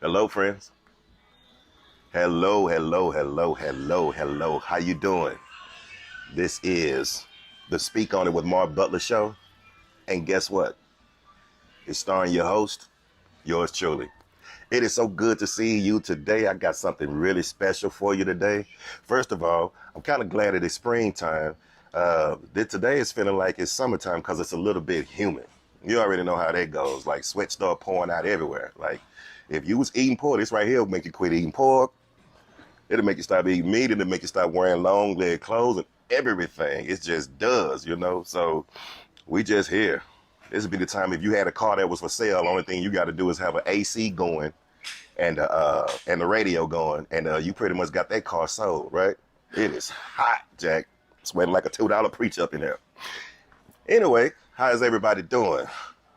Hello, friends. Hello, hello, hello, hello, hello. How you doing? This is the Speak On It with Mark Butler show. And guess what? It's starring your host, yours truly. It is so good to see you today. I got something really special for you today. First of all, I'm kind of glad it is springtime. Today is feeling like it's summertime because it's a little bit humid. You already know how that goes. Like sweat start pouring out everywhere. Like if you was eating pork, this right here will make you quit eating pork. It'll make you stop eating meat. It'll make you stop wearing long leg clothes and everything. It just does, So we just here. This would be the time if you had a car that was for sale. The only thing you got to do is have an AC going and the radio going, and you pretty much got that car sold, right? It is hot, Jack. Sweating like a $2 preacher up in there. Anyway, how's everybody doing?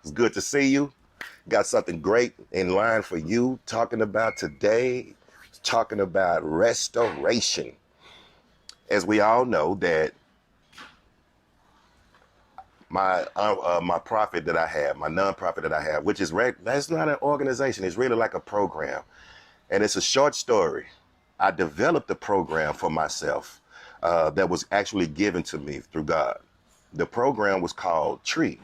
It's good to see you. Got something great in line for you talking about today. Talking about restoration. As we all know that my profit that I have, my nonprofit that I have, which is that's not an organization. It's really like a program, and it's a short story. I developed a program for myself that was actually given to me through God. The program was called TREE,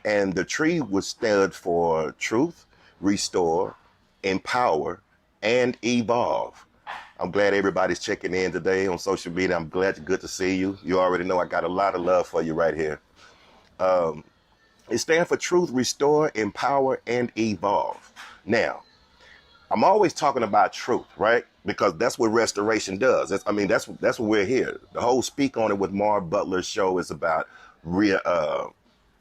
and the TREE was stood for Truth, Restore, Empower, and Evolve. I'm glad everybody's checking in today on social media. I'm good to see you. You already know I got a lot of love for you right here. It stands for Truth, Restore, Empower, and Evolve. Now, I'm always talking about truth, right? Because that's what restoration does. That's what we're here. The whole Speak On It with Mark Butler show is about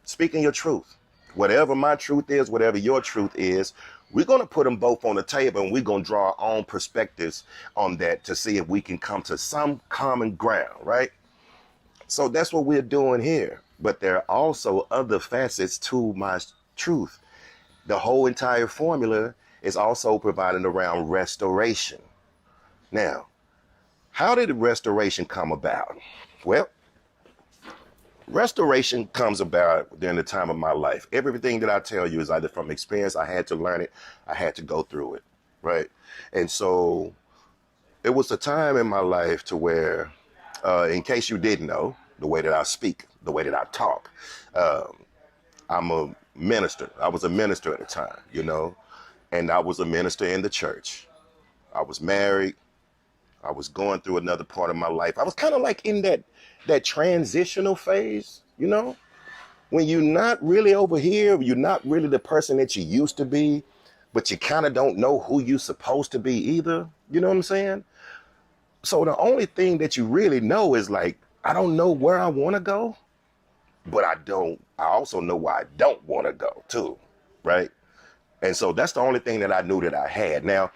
speaking your truth. Whatever my truth is, whatever your truth is, we're going to put them both on the table, and we're going to draw our own perspectives on that to see if we can come to some common ground, right? So that's what we're doing here. But there are also other facets to my truth. The whole entire formula is also provided around restoration. Now, how did restoration come about? Well, restoration comes about during the time of my life. Everything that I tell you is either from experience. I had to learn it. I had to go through it, right? And so it was a time in my life to where, in case you didn't know, the way that I speak, the way that I talk, I'm a minister. I was a minister at the time, and I was a minister in the church. I was married. I was going through another part of my life. I was kind of like in that transitional phase, when you're not really over here, you're not really the person that you used to be, but you kind of don't know who you're supposed to be either. You know what I'm saying? So the only thing that you really know is like, I don't know where I want to go, but I also know where I don't want to go too, right? And so that's the only thing that I knew that I had. Now,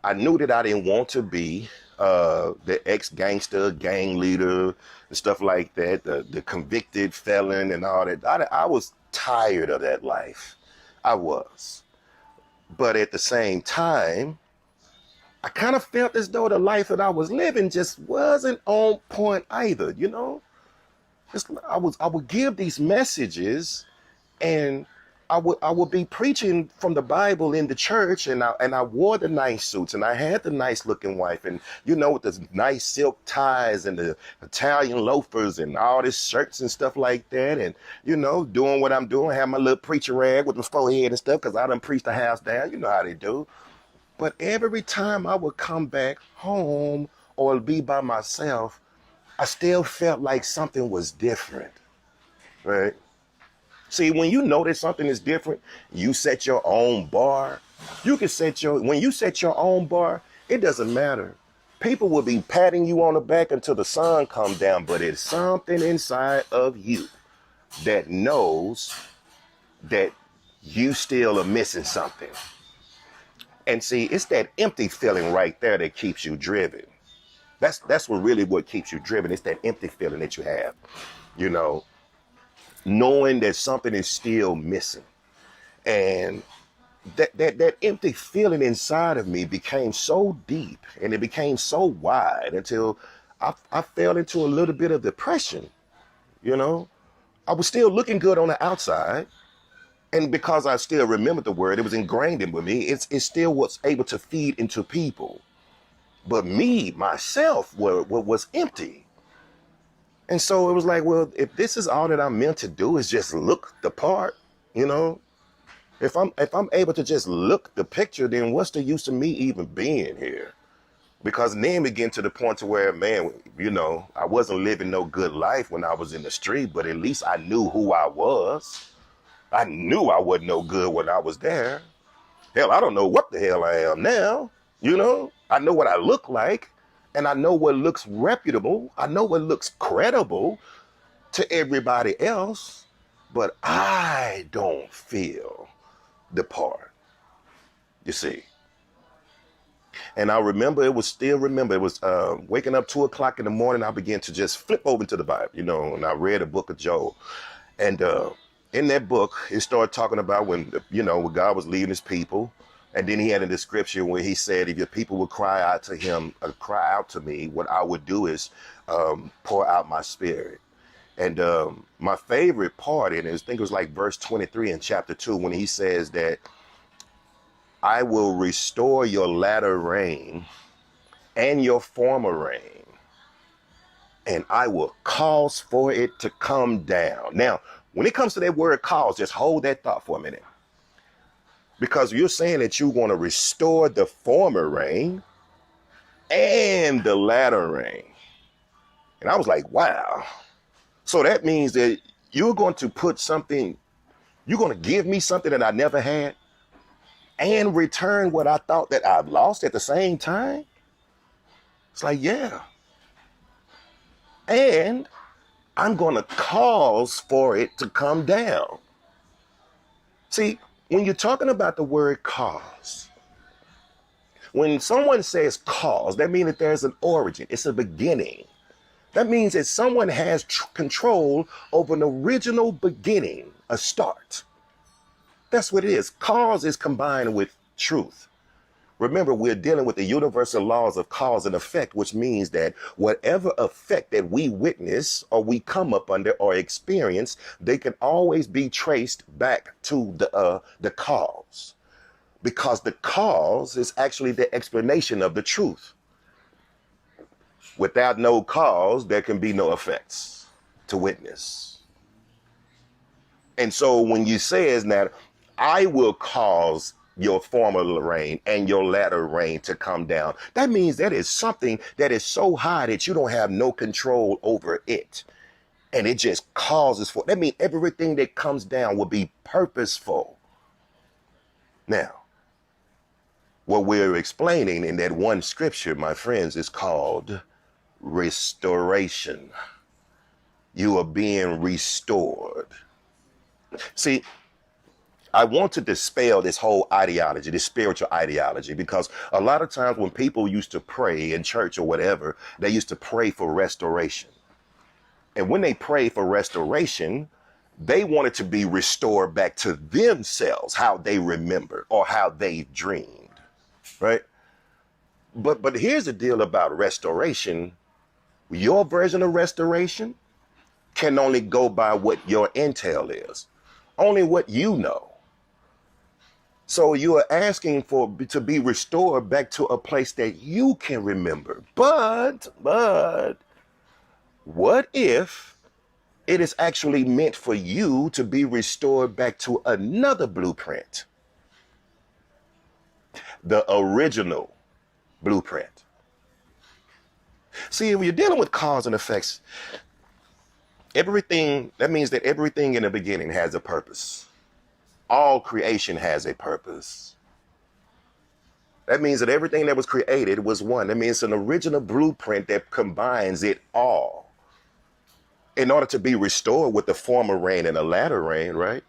I knew that I didn't want to be the ex-gangster, gang leader, and stuff like that, the convicted felon and all that. I was tired of that life. I was. But at the same time, I kind of felt as though the life that I was living just wasn't on point either, I would give these messages, and I would be preaching from the Bible in the church, and I wore the nice suits, and I had the nice looking wife, and with the nice silk ties and the Italian loafers and all these shirts and stuff like that, and doing what I'm doing, have my little preacher rag with my forehead and stuff, because I done preached the house down. You know how they do. But every time I would come back home or be by myself, I still felt like something was different, right? See, when you know that something is different, you set your own bar. When you set your own bar, it doesn't matter. People will be patting you on the back until the sun comes down, but it's something inside of you that knows that you still are missing something. And see, it's that empty feeling right there that keeps you driven. That's what keeps you driven. It's that empty feeling that you have, knowing that something is still missing. And that empty feeling inside of me became so deep, and it became so wide until I fell into a little bit of depression. I was still looking good on the outside, And because I still remember the word, it was ingrained in with me. It still was able to feed into people. But me, myself, was empty. And so it was like, well, if this is all that I'm meant to do is just look the part, you know, if I'm able to just look the picture, then what's the use of me even being here? Because then we get to the point to where, man, you know, I wasn't living no good life when I was in the street, but at least I knew who I was. I knew I wasn't no good when I was there. Hell, I don't know what the hell I am now. You know, I know what I look like, and I know what looks reputable. I know what looks credible to everybody else, but I don't feel the part, you see. And I remember, it was waking up 2 o'clock in the morning. I began to just flip over to the Bible, you know, and I read a book of Job. And in that book, it started talking about when, you know, when God was leading his people. And then he had a description where he said, if your people would cry out to him, cry out to me, what I would do is pour out my spirit. And my favorite part in it, I think it was like verse 23 in chapter 2, when he says that I will restore your latter rain and your former rain, and I will cause for it to come down. Now, when it comes to that word cause, just hold that thought for a minute. Because you're saying that you want to restore the former rain and the latter rain. And I was like, wow. So that means that you're going to put something, you're going to give me something that I never had and return what I thought that I've lost at the same time? It's like, yeah. And I'm going to cause for it to come down. See, when you're talking about the word cause, when someone says cause, that means that there's an origin. It's a beginning. That means that someone has control over an original beginning, a start. That's what it is. Cause is combined with truth. Remember, we're dealing with the universal laws of cause and effect, which means that whatever effect that we witness or we come up under or experience, they can always be traced back to the cause, because the cause is actually the explanation of the truth. Without no cause, there can be no effects to witness. And so when you say is that I will cause your former rain and your latter rain to come down, that means that is something that is so high that you don't have no control over it. And it just causes for, that means everything that comes down will be purposeful. Now, what we're explaining in that one scripture, my friends, is called restoration. You are being restored. See, I want to dispel this whole ideology, this spiritual ideology, because a lot of times when people used to pray in church or whatever, they used to pray for restoration. And when they pray for restoration, they wanted to be restored back to themselves, how they remember or how they dreamed, right? But here's the deal about restoration. Your version of restoration can only go by what your intel is, only what you know. So you are asking to be restored back to a place that you can remember. But what if it is actually meant for you to be restored back to another blueprint? The original blueprint. See, when you're dealing with cause and effects, that means that everything in the beginning has a purpose. All creation has a purpose. That means that everything that was created was one. That means it's an original blueprint that combines it all in order to be restored with the former rain and the latter rain, right?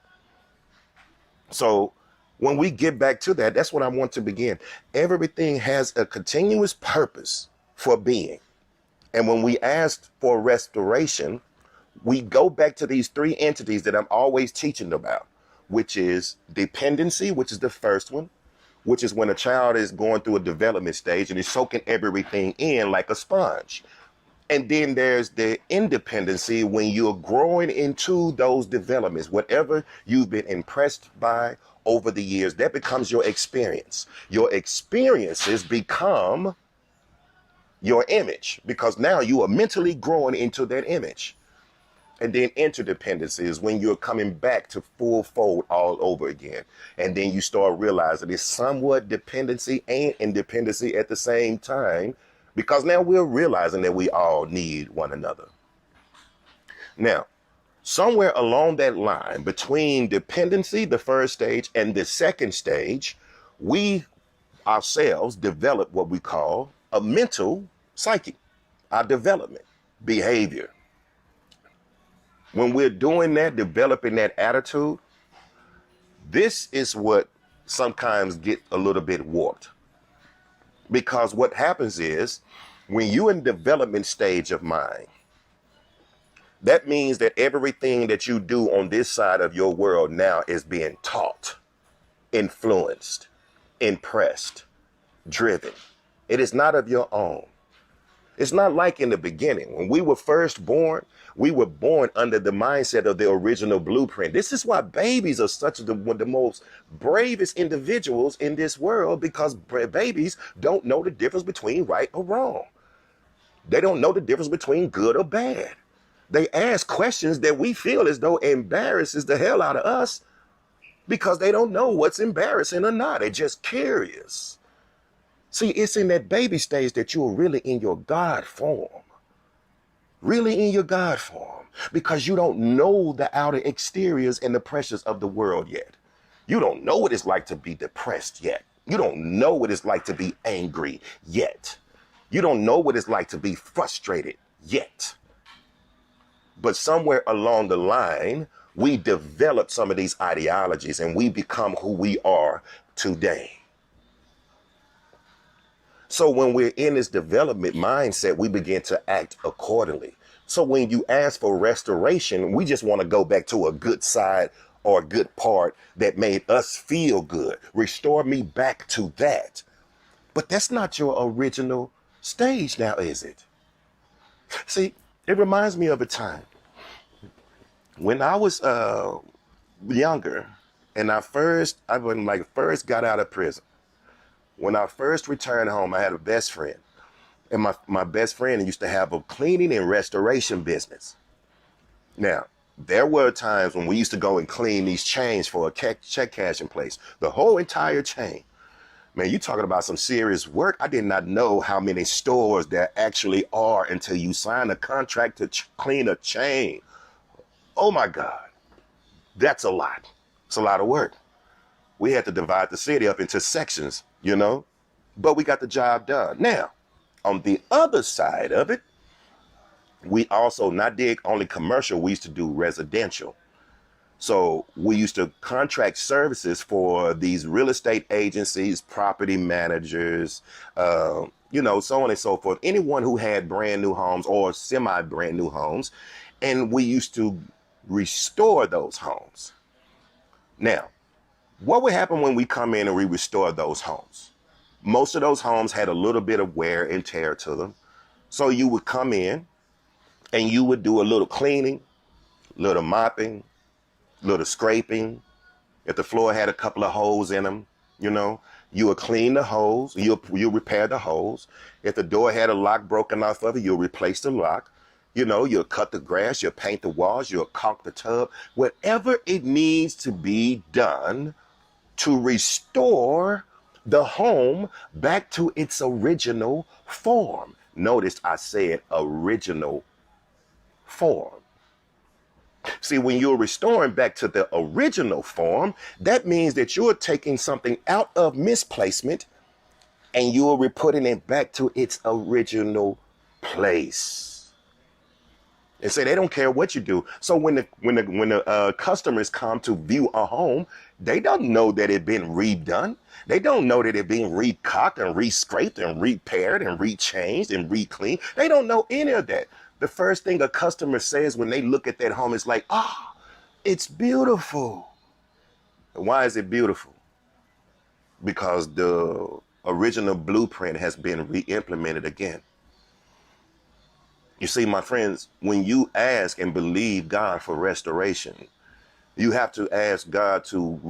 So when we get back to that, that's what I want to begin. Everything has a continuous purpose for being. And when we ask for restoration, we go back to these three entities that I'm always teaching about, which is dependency, which is the first one, which is when a child is going through a development stage and is soaking everything in like a sponge. And then there's the independency when you're growing into those developments, whatever you've been impressed by over the years, that becomes your experience. Your experiences become your image because now you are mentally growing into that image. And then interdependency is when you're coming back to full fold all over again. And then you start realizing it's somewhat dependency and independency at the same time because now we're realizing that we all need one another. Now, somewhere along that line between dependency, the first stage, and the second stage, we ourselves develop what we call a mental psyche, our development, behavior. When we're doing that, developing that attitude, this is what sometimes get a little bit warped. Because what happens is when you're in development stage of mind, that means that everything that you do on this side of your world now is being taught, influenced, impressed, driven. It is not of your own. It's not like in the beginning. When we were first born, we were born under the mindset of the original blueprint. This is why babies are such the most bravest individuals in this world, because babies don't know the difference between right or wrong. They don't know the difference between good or bad. They ask questions that we feel as though embarrasses the hell out of us because they don't know what's embarrassing or not. They're just curious. See, it's in that baby stage that you're really in your God form. Really in your God form. Because you don't know the outer exteriors and the pressures of the world yet. You don't know what it's like to be depressed yet. You don't know what it's like to be angry yet. You don't know what it's like to be frustrated yet. But somewhere along the line, we develop some of these ideologies and we become who we are today. So when we're in this development mindset, we begin to act accordingly. So when you ask for restoration, we just want to go back to a good side or a good part that made us feel good. Restore me back to that. But that's not your original stage now, is it? See, it reminds me of a time when I was younger and I first got out of prison. When I first returned home, I had a best friend. And my best friend used to have a cleaning and restoration business. Now, there were times when we used to go and clean these chains for a check cashing place. The whole entire chain. Man, you talking about some serious work. I did not know how many stores there actually are until you sign a contract to clean a chain. Oh my God. That's a lot. It's a lot of work. We had to divide the city up into sections, but we got the job done. Now, on the other side of it, we also not did only commercial, we used to do residential. So we used to contract services for these real estate agencies, property managers, so on and so forth. Anyone who had brand new homes or semi brand new homes. And we used to restore those homes. Now, what would happen when we come in and we restore those homes? Most of those homes had a little bit of wear and tear to them. So you would come in and you would do a little cleaning, little mopping, little scraping. If the floor had a couple of holes in them, you would clean the holes, you'll repair the holes. If the door had a lock broken off of it, you'll replace the lock. You'll cut the grass, you'll paint the walls, you'll caulk the tub, whatever it needs to be done to restore the home back to its original form. Notice I said original form. See, when you're restoring back to the original form, that means that you're taking something out of misplacement and you're putting it back to its original place. And say they don't care what you do. So when the customers come to view a home, they don't know that it's been redone. They don't know that it's being recaulked and re-scraped and repaired and rechanged and re-cleaned. They don't know any of that. The first thing a customer says when they look at that home is like, it's beautiful. Why is it beautiful? Because the original blueprint has been re-implemented again. You see, my friends, when you ask and believe God for restoration, you have to ask God to